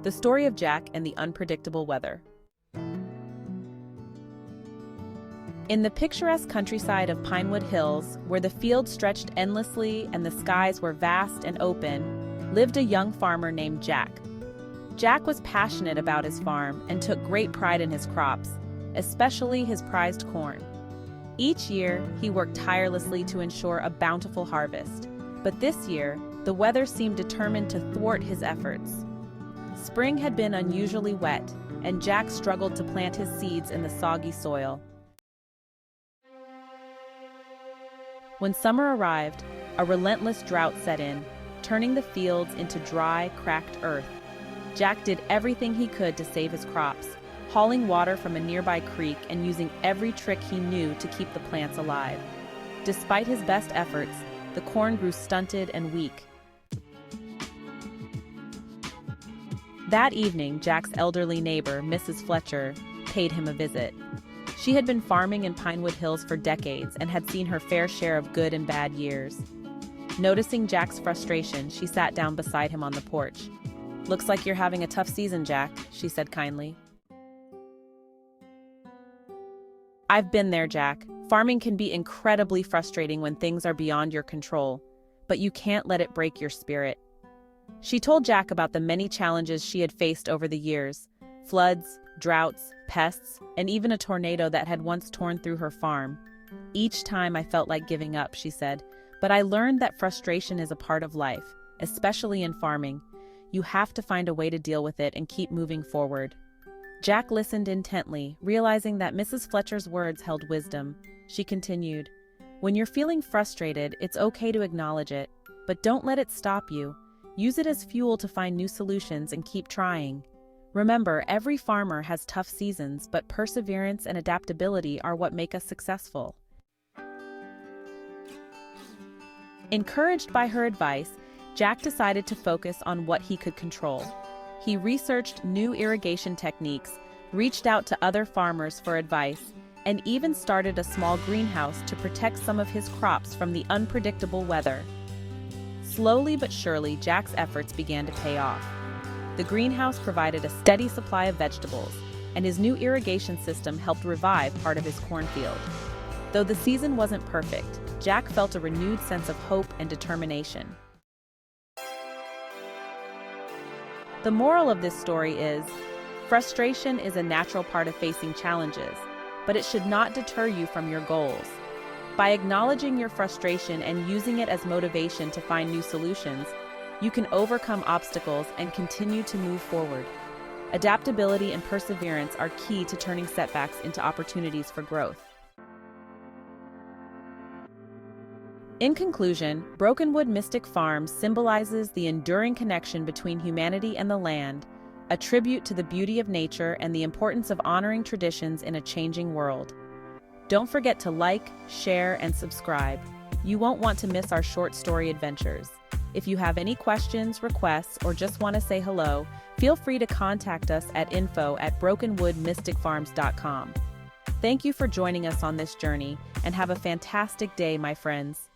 The story of Jack and the unpredictable weather. In the picturesque countryside of Pinewood Hills, where the fields stretched endlessly and the skies were vast and open, lived a young farmer named Jack. Jack was passionate about his farm and took great pride in his crops, especially his prized corn. Each year, he worked tirelessly to ensure a bountiful harvest, but this year, the weather seemed determined to thwart his efforts. Spring had been unusually wet, and Jack struggled to plant his seeds in the soggy soil. When summer arrived, a relentless drought set in, turning the fields into dry, cracked earth. Jack did everything he could to save his crops, hauling water from a nearby creek and using every trick he knew to keep the plants alive. Despite his best efforts, the corn grew stunted and weak. That evening, Jack's elderly neighbor, Mrs. Fletcher, paid him a visit. She had been farming in Pinewood Hills for decades and had seen her fair share of good and bad years. Noticing Jack's frustration, she sat down beside him on the porch. "Looks like you're having a tough season, Jack," she said kindly. "I've been there, Jack. Farming can be incredibly frustrating when things are beyond your control, but you can't let it break your spirit." She told Jack about the many challenges she had faced over the years: floods, droughts, pests, and even a tornado that had once torn through her farm. "Each time I felt like giving up," she said, "but I learned that frustration is a part of life, especially in farming. You have to find a way to deal with it and keep moving forward." Jack listened intently, realizing that Mrs. Fletcher's words held wisdom. She continued, "When you're feeling frustrated, it's okay to acknowledge it, but don't let it stop you. Use it as fuel to find new solutions and keep trying. Remember, every farmer has tough seasons, but perseverance and adaptability are what make us successful." Encouraged by her advice, Jack decided to focus on what he could control. He researched new irrigation techniques, reached out to other farmers for advice, and even started a small greenhouse to protect some of his crops from the unpredictable weather. Slowly but surely, Jack's efforts began to pay off. The greenhouse provided a steady supply of vegetables, and his new irrigation system helped revive part of his cornfield. Though the season wasn't perfect, Jack felt a renewed sense of hope and determination. The moral of this story is, frustration is a natural part of facing challenges, but it should not deter you from your goals. By acknowledging your frustration and using it as motivation to find new solutions, you can overcome obstacles and continue to move forward. Adaptability and perseverance are key to turning setbacks into opportunities for growth. In conclusion, Brokenwood Mystic Farm symbolizes the enduring connection between humanity and the land, a tribute to the beauty of nature and the importance of honoring traditions in a changing world. Don't forget to like, share, and subscribe. You won't want to miss our short story adventures. If you have any questions, requests, or just want to say hello, feel free to contact us at info@brokenwoodmysticfarms.com. Thank you for joining us on this journey, and have a fantastic day, my friends.